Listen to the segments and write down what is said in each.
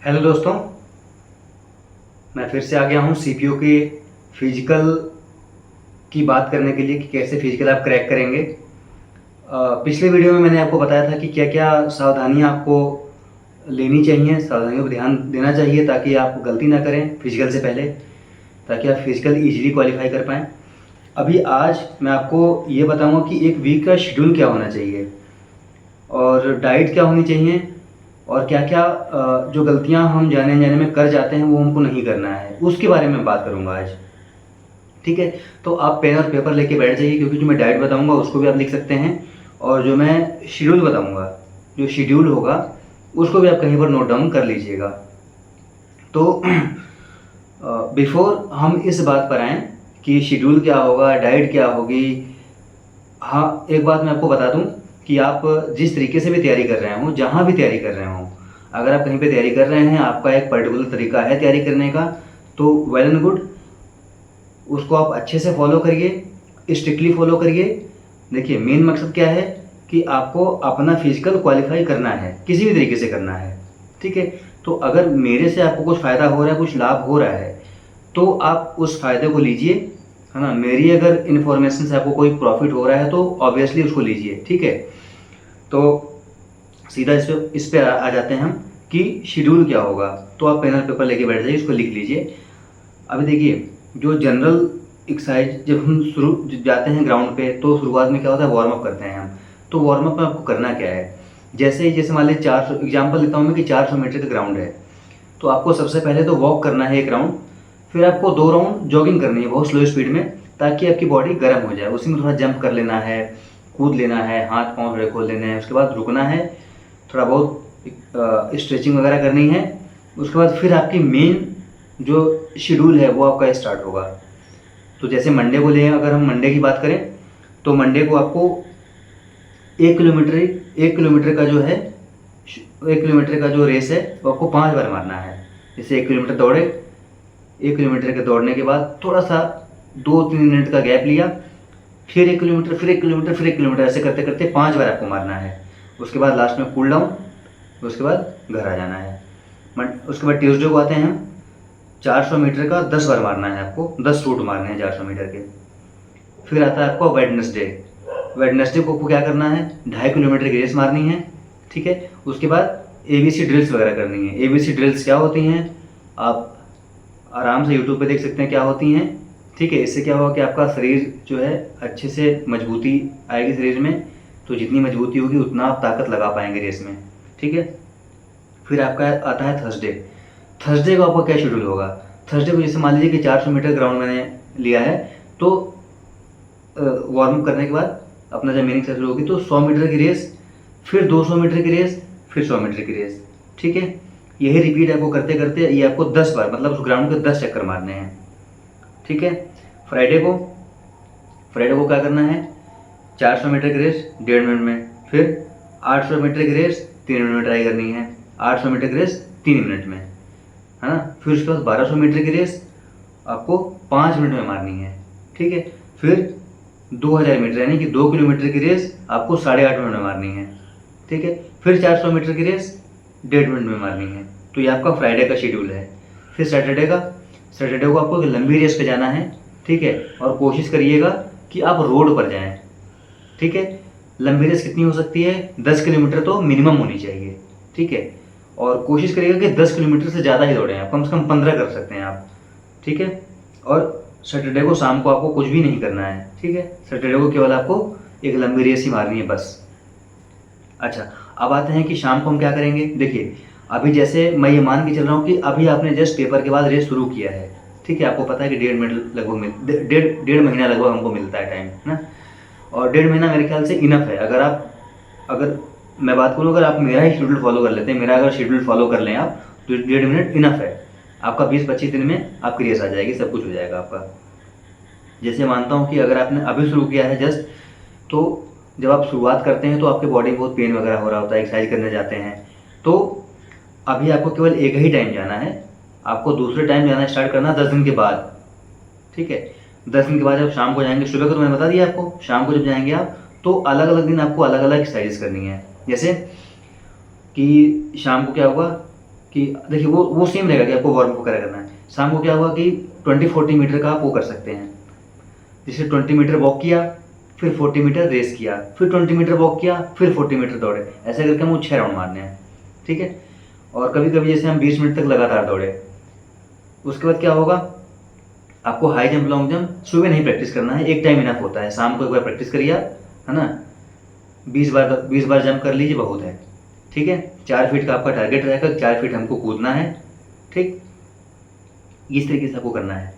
Hello दोस्तों, मैं फिर से आ गया हूँ सीपीयू के फिजिकल की बात करने के लिए कि कैसे फिजिकल आप क्रैक करेंगे। पिछले वीडियो में मैंने आपको बताया था कि क्या क्या सावधानियाँ आपको लेनी चाहिए, सावधानियों पर ध्यान देना चाहिए ताकि आप गलती ना करें फिजिकल से पहले, ताकि आप फिजिकल इजीली क्वालिफाई कर पाएँ। अभी आज मैं आपको ये बताऊँगा कि एक वीक का शेड्यूल क्या होना चाहिए और डाइट क्या होनी चाहिए और क्या क्या जो गलतियां हम जाने अनजाने में कर जाते हैं वो हमको नहीं करना है, उसके बारे में बात करूंगा आज। ठीक है, तो आप पेन और पेपर लेके बैठ जाइए क्योंकि जो मैं डाइट बताऊंगा उसको भी आप लिख सकते हैं और जो मैं शेड्यूल बताऊंगा, जो शेड्यूल होगा उसको भी आप कहीं पर नोट डाउन कर लीजिएगा। तो बिफोर हम इस बात पर आएँ कि शेड्यूल क्या होगा, डाइट क्या होगी, हाँ एक बात मैं आपको बता दूं कि आप जिस तरीके से भी तैयारी कर रहे हों, जहाँ भी तैयारी कर रहे हों, अगर आप कहीं पे तैयारी कर रहे हैं, आपका एक पर्टिकुलर तरीका है तैयारी करने का, तो वेल एंड गुड, उसको आप अच्छे से फॉलो करिए, स्ट्रिक्टली फॉलो करिए। देखिए मेन मकसद क्या है कि आपको अपना फिजिकल क्वालिफाई करना है, किसी भी तरीके से करना है। ठीक है, तो अगर मेरे से आपको कुछ फ़ायदा हो रहा है, कुछ लाभ हो रहा है, तो आप उस फ़ायदे को लीजिए, है ना। मेरी अगर इन्फॉर्मेशन से आपको कोई प्रॉफिट हो रहा है तो ऑब्वियसली उसको लीजिए। ठीक है, तो सीधा इस पे आ जाते हैं हम कि शेड्यूल क्या होगा। तो आप पेन और पेपर लेके बैठ जाइए, इसको लिख लीजिए। अभी देखिए, जो जनरल एक्सरसाइज जब हम शुरू जाते हैं ग्राउंड पे तो शुरुआत में क्या होता है, वार्म अप करते हैं हम। तो वार्म अप में आपको करना क्या है, जैसे मान लीजिए 400 एग्जाम्पल लेता हूँ मैं कि 400 मीटर का ग्राउंड है, तो आपको सबसे पहले तो वॉक करना है 1 राउंड, फिर आपको 2 राउंड जॉगिंग करनी है बहुत स्लो स्पीड में, ताकि आपकी बॉडी गर्म हो जाए। उसी में थोड़ा जंप कर लेना है, कूद लेना है, हाथ पाँव थोड़े खोल लेने हैं, उसके बाद रुकना है, थोड़ा बहुत स्ट्रेचिंग वगैरह करनी है। उसके बाद फिर आपकी मेन जो शेड्यूल है वो आपका स्टार्ट होगा। तो जैसे मंडे को लें, अगर हम मंडे की बात करें तो मंडे को आपको 1 किलोमीटर का जो है, 1 किलोमीटर का जो रेस है वो आपको 5 बार मारना है। जैसे 1 किलोमीटर दौड़े, 1 किलोमीटर के दौड़ने के बाद थोड़ा सा 2-3 मिनट का गैप लिया, फिर 1 किलोमीटर, फिर 1 किलोमीटर, फिर 1 किलोमीटर, ऐसे करते करते 5 बार आपको मारना है। उसके बाद लास्ट में कूल डाउन, उसके बाद घर आ जाना है। उसके बाद ट्यूसडे को आते हैं हम, 400 मीटर का 10 बार मारना है आपको, 10 रूट मारने हैं 400 मीटर के। फिर आता है आपको वेडनेसडे। वेडनेसडे को आपको क्या करना है, 2.5 किलोमीटर की रेस मारनी है। ठीक है, उसके बाद ABC ड्रिल्स वगैरह करनी है। ABC ड्रिल्स क्या होती हैं, आप आराम से यूट्यूब पे देख सकते हैं क्या होती हैं। ठीक है, इससे क्या होगा कि आपका शरीर जो है अच्छे से मजबूती आएगी शरीर में, तो जितनी मजबूती होगी उतना आप ताकत लगा पाएंगे रेस में। ठीक है, फिर आपका आता है थर्सडे। थर्सडे को आपका क्या शेड्यूल होगा, थर्सडे को जैसे मान लीजिए कि 400 मीटर ग्राउंड मैंने लिया है, तो वार्म अप करने के बाद अपना जब मेन एक्सरसाइज होगी तो 100 मीटर की रेस, फिर 200 मीटर की रेस, फिर 100 मीटर की रेस। ठीक है, यही रिपीट आपको करते करते ये आपको 10 बार, मतलब उस ग्राउंड के 10 चक्कर मारने हैं। ठीक है, फ्राइडे को क्या करना है, 400 मीटर की रेस 1.5 मिनट में, फिर 800 मीटर की रेस 3 मिनट में ट्राई करनी है, 800 मीटर की रेस 3 मिनट में, है ना। फिर उसके बाद 1200 मीटर की रेस आपको 5 मिनट में मारनी है। ठीक है, फिर 2000 मीटर यानी कि 2 किलोमीटर की रेस आपको 8.5 मिनट में मारनी है। ठीक है, फिर 400 मीटर की रेस 1.5 मिनट में मारनी है। तो ये आपका फ्राइडे का शेड्यूल है। फिर सैटरडे को आपको एक लंबी रेस पे जाना है। ठीक है, और कोशिश करिएगा कि आप रोड पर जाएं। ठीक है, लंबी रेस कितनी हो सकती है, 10 किलोमीटर तो मिनिमम होनी चाहिए। ठीक है, और कोशिश करिएगा कि 10 किलोमीटर से ज़्यादा ही दौड़ें आप, कम से कम 15 कर सकते हैं आप। ठीक है, और सैटरडे को शाम को आपको कुछ भी नहीं करना है। ठीक है, सैटरडे को केवल आपको एक लंबी रेस ही मारनी है बस। अच्छा, अब आते हैं कि शाम को हम क्या करेंगे। देखिए, अभी जैसे मैं ये मान के चल रहा हूँ कि अभी आपने जस्ट पेपर के बाद रेस शुरू किया है। ठीक है, आपको पता है कि 1.5 मिनट लगभग डेढ़ महीना लगभग हमको मिलता है टाइम, है ना। और 1.5 महीना मेरे ख्याल से इनफ है। अगर मैं बात करूँ, अगर आप मेरा ही शेड्यूल फॉलो कर लेते हैं, मेरा अगर शेड्यूल फॉलो कर लें आप, तो 1.5 मिनट इनफ है। आपका 20-25 दिन में आपकी रेस आ जाएगी, सब कुछ हो जाएगा आपका। जैसे मानता हूँ कि अगर आपने अभी शुरू किया है जस्ट, तो जब आप शुरुआत करते हैं तो आपके बॉडी में बहुत पेन वगैरह हो रहा होता है, एक्सरसाइज करने जाते हैं, तो अभी आपको केवल एक ही टाइम जाना है। आपको दूसरे टाइम जाना स्टार्ट करना 10 दिन के बाद। ठीक है, 10 दिन के बाद जब शाम को जाएंगे, सुबह को तो मैंने बता दिया आपको, शाम को जब जाएंगे आप तो अलग अलग दिन आपको अलग अलग एक्सरसाइज करनी है। जैसे कि शाम को क्या होगा, कि देखिए वो सेम रहेगा कि आपको वार्म अप वगैरह करना है। शाम को क्या हुआ कि 20-40 मीटर का आप वो कर सकते हैं, जैसे 20 मीटर वॉक किया, फिर 40 मीटर रेस किया, फिर 20 मीटर वॉक किया, फिर 40 मीटर दौड़े, ऐसे करके हमको 6 राउंड मारने हैं, ठीक है। और कभी कभी जैसे हम 20 मिनट तक लगातार दौड़े, उसके बाद क्या होगा, आपको हाई जंप लॉन्ग जंप सुबह नहीं प्रैक्टिस करना है, एक टाइम इनफ होता है, शाम को एक बार प्रैक्टिस करिए आप, है ना। 20 बार जंप कर लीजिए, बहुत है, ठीक है। 4 फीट का आपका टारगेट रहेगा, 4 फीट हमको कूदना है, ठीक, इस तरीके से आपको करना है।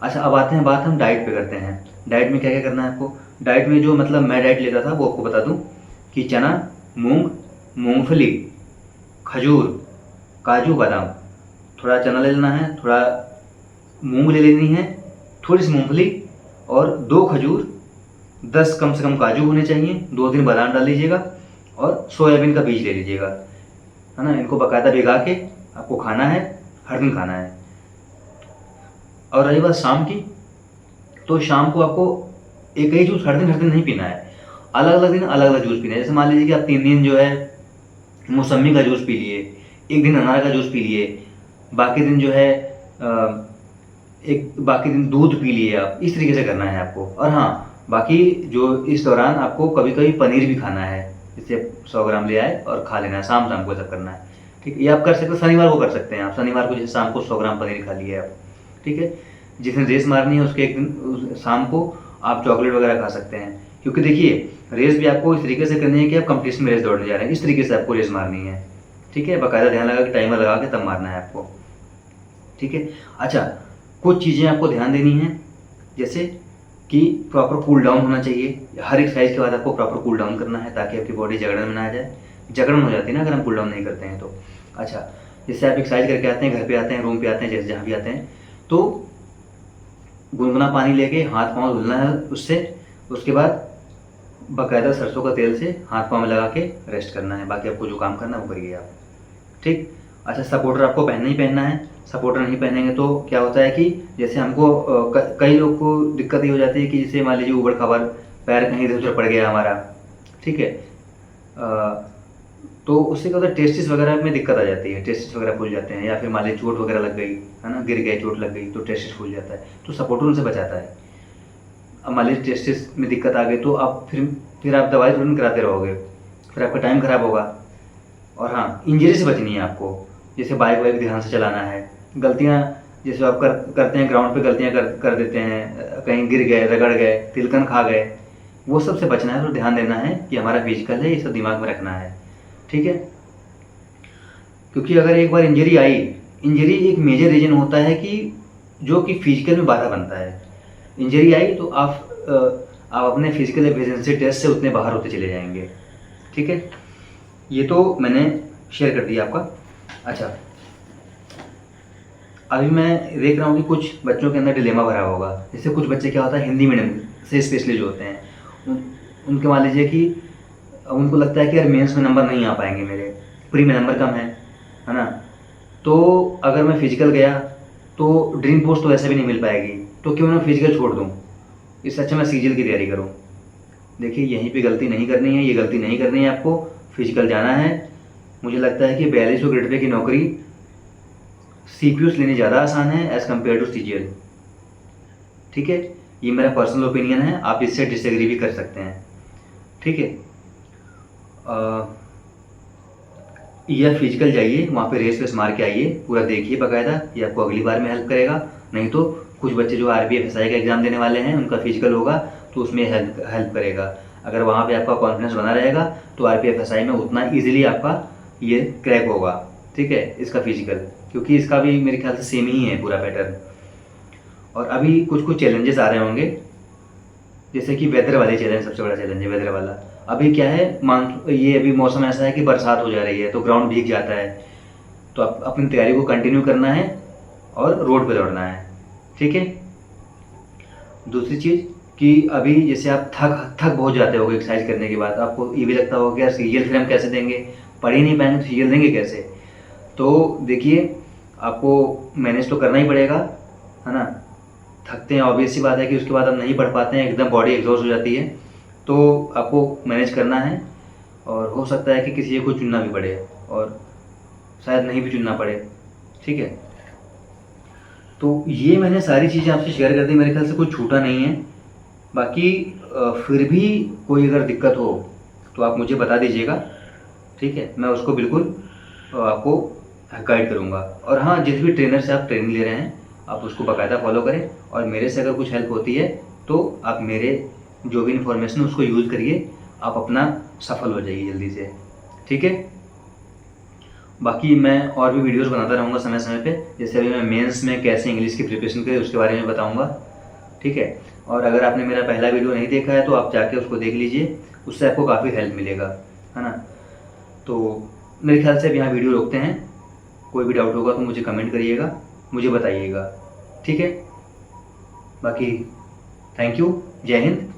अच्छा, अब आते हैं बात हम डाइट पे करते हैं। डाइट में क्या क्या करना है आपको। डाइट में जो मतलब मैं डाइट लेता था वो आपको बता दूं कि चना, मूंग, मूंगफली, खजूर, काजू बादाम, थोड़ा चना ले लेना है, थोड़ा मूंग ले लेनी है, थोड़ी सी मूंगफली और 2 खजूर, 10 कम से कम काजू होने चाहिए, 2-3 बादाम डाल लीजिएगा और सोयाबीन का बीज ले लीजिएगा, है ना। इनको बाकायदा भिगा के आपको खाना है, हर दिन खाना है। और रही बात शाम की, तो शाम को आपको एक ही जूस हर दिन नहीं पीना है, अलग अलग दिन अलग अलग जूस पीना है। जैसे मान लीजिए कि आप 3 दिन जो है मौसम्मी का जूस पी लिए, एक दिन अनार का जूस पी लिए, बाकी दिन जो है बाकी दिन दूध पी लिए आप, इस तरीके से करना है आपको। और हाँ, बाकी जो इस दौरान आपको कभी कभी पनीर भी खाना है, जैसे 100 ग्राम ले आए और खा लेना है, शाम शाम को सब करना है, ठीक है। ये आप कर सकते हैं, शनिवार को कर सकते हैं आप, शनिवार को जैसे शाम को 100 ग्राम पनीर खा लिए आप, ठीक है। जिस दिन रेस मारनी है उसके एक दिन शाम को आप चॉकलेट वगैरह खा सकते हैं, क्योंकि देखिए रेस भी आपको इस तरीके से करनी है कि आप कंपटीशन में रेस दौड़ने जा रहे हैं, इस तरीके से आपको रेस मारनी है, ठीक है। बाकायदा ध्यान लगा के टाइमर लगा के तब मारना है आपको, ठीक है। अच्छा, कुछ चीज़ें आपको ध्यान देनी है, जैसे कि प्रॉपर कूल डाउन होना चाहिए, हर एक्सरसाइज के बाद आपको प्रॉपर कूल डाउन करना है ताकि आपकी बॉडी जगड़न में ना आ जाए। जगड़न हो जाती है ना अगर हम कूल डाउन नहीं करते हैं तो। अच्छा, जैसे आप एक्सरसाइज करके आते हैं, घर पे आते हैं, रूम पे आते हैं, जैसे जहाँ भी आते हैं, तो गुनगुना पानी लेके हाथ पाँव धुलना है उससे, उसके बाद बाकायदा सरसों का तेल से हाथ पाँव में लगा के रेस्ट करना है, बाकी आपको जो काम करना है वो करिए आप, ठीक। अच्छा, सपोर्टर आपको पहनना ही पहनना है, सपोर्टर नहीं पहनेंगे तो क्या होता है कि जैसे हमको कई लोग को दिक्कत ये हो जाती है कि जैसे मान लीजिए ऊबड़ खाबड़ पैर कहीं इधर उधर पड़ गया हमारा, ठीक है, तो उससे क्या होता है टेस्टिस वगैरह में दिक्कत आ जाती है, टेस्टिस वगैरह फूल जाते हैं, या फिर मान लीजिए चोट वगैरह लग गई, है ना, गिर गए, चोट लग गई तो टेस्टिस फूल जाता है, तो सपोर्टर उनसे बचाता है। अब मान लीजिए टेस्टिस में दिक्कत आ गई तो आप फिर आप दवाई तुरंत कराते रहोगे, फिर आपका टाइम खराब होगा। और हाँ, इंजरी से बचनी है आपको, जैसे बाइक वाइक ध्यान से चलाना है, गलतियाँ जैसे आप करते हैं ग्राउंड पे गलतियाँ कर देते हैं, कहीं गिर गए, रगड़ गए, तिलकन खा गए, वो सब से बचना है, तो ध्यान देना है कि हमारा फिजिकल है, ये सब दिमाग में रखना है, ठीक है। क्योंकि अगर एक बार इंजरी आई, इंजरी एक मेजर रीजन होता है कि जो कि फिजिकल में बाधा बनता है। इंजरी आई तो आप अपने फिजिकल एफिशिएंसी टेस्ट से उतने बाहर होते चले जाएंगे, ठीक है। ये तो मैंने शेयर कर दिया आपका। अच्छा, अभी मैं देख रहा हूँ कि कुछ बच्चों के अंदर डिलेमा भरा होगा, जैसे कुछ बच्चे क्या होता है हिंदी मीडियम से स्पेशली जो होते हैं उनके मान लीजिए कि उनको लगता है कि यार मेंस में नंबर नहीं आ पाएंगे मेरे, प्री में नंबर कम है ना, तो अगर मैं फिजिकल गया तो ड्रीम पोस्ट तो वैसे भी नहीं मिल पाएगी, तो क्यों ना फिजिकल छोड़ दूँ, इससे अच्छा मैं सीजीएल की तैयारी करूँ। देखिए यहीं पे गलती नहीं करनी है, ये गलती नहीं करनी है आपको, फिजिकल जाना है। मुझे लगता है कि 4200 ग्रेड पे की नौकरी सीपीयूस लेनी ज़्यादा आसान है एज़ कम्पेयर टू सीजीएल, ठीक है। ये मेरा पर्सनल ओपिनियन है, आप इससे डिसएग्री भी कर सकते हैं, ठीक है। या फिजिकल जाइए, वहाँ पे रेस वेस मार के आइए, पूरा देखिए बाकायदा, ये आपको अगली बार में हेल्प करेगा। नहीं तो कुछ बच्चे जो आरबीएफ एसआई का एग्ज़ाम देने वाले हैं उनका फिजिकल होगा तो उसमें हेल्प करेगा। अगर वहाँ पे आपका कॉन्फिडेंस बना रहेगा तो आरबीएफ एसआई में उतना ईजिली आपका ये क्रैक होगा, ठीक है, इसका फिजिकल, क्योंकि इसका भी मेरे ख्याल से सेम ही है पूरा पैटर्न। और अभी कुछ चैलेंजेस आ रहे होंगे, जैसे कि वेदर वाले चैलेंज, सबसे बड़ा चैलेंज है वेदर वाला। अभी क्या है, ये अभी मौसम ऐसा है कि बरसात हो जा रही है तो ग्राउंड भीग जाता है, तो आप अपनी तैयारी को कंटिन्यू करना है और रोड पे दौड़ना है, ठीक है। दूसरी चीज़ कि अभी जैसे आप थक बहुत जाते हो एक्सरसाइज करने के बाद, आपको ये भी लगता होगा कि यार सीरियल फिर हम कैसे देंगे, पढ़ ही नहीं पाएंगे तो सीरियल देंगे कैसे। तो देखिए आपको मैनेज तो करना ही पड़ेगा, है ना। थकते हैं, ऑब्वियस सी बात है कि उसके बाद हम नहीं पढ़ पाते हैं, एकदम बॉडी एग्जॉस्ट हो जाती है, तो आपको मैनेज करना है और हो सकता है कि किसी को चुनना भी पड़े। और शायद नहीं भी चुनना पड़े। ठीक है, तो ये मैंने सारी चीज़ें आपसे शेयर कर दी, मेरे ख्याल से कुछ छूटा नहीं है। बाकी फिर भी कोई अगर दिक्कत हो तो आप मुझे बता दीजिएगा, ठीक है, मैं उसको बिल्कुल आपको गाइड करूँगा। और हाँ, जिस भी ट्रेनर से आप ट्रेनिंग ले रहे हैं आप उसको बाकायदा फॉलो करें, और मेरे से अगर कुछ हेल्प होती है तो आप मेरे जो भी इन्फॉर्मेशन है उसको यूज़ करिए, आप अपना सफल हो जाइए जल्दी से। ठीक है, बाकी मैं और भी वीडियोस बनाता रहूँगा समय समय पे, जैसे अभी मैं मेंस में कैसे इंग्लिश की प्रिपरेशन करें उसके बारे में बताऊँगा। ठीक है, और अगर आपने मेरा पहला वीडियो नहीं देखा है तो आप जाके उसको देख लीजिए, उससे आपको काफ़ी हेल्प मिलेगा, है ना। तो मेरे ख्याल से अब यहाँ वीडियो रोकते हैं। कोई भी डाउट होगा तो मुझे कमेंट करिएगा, मुझे बताइएगा। ठीक है, बाकी थैंक यू, जय हिंद।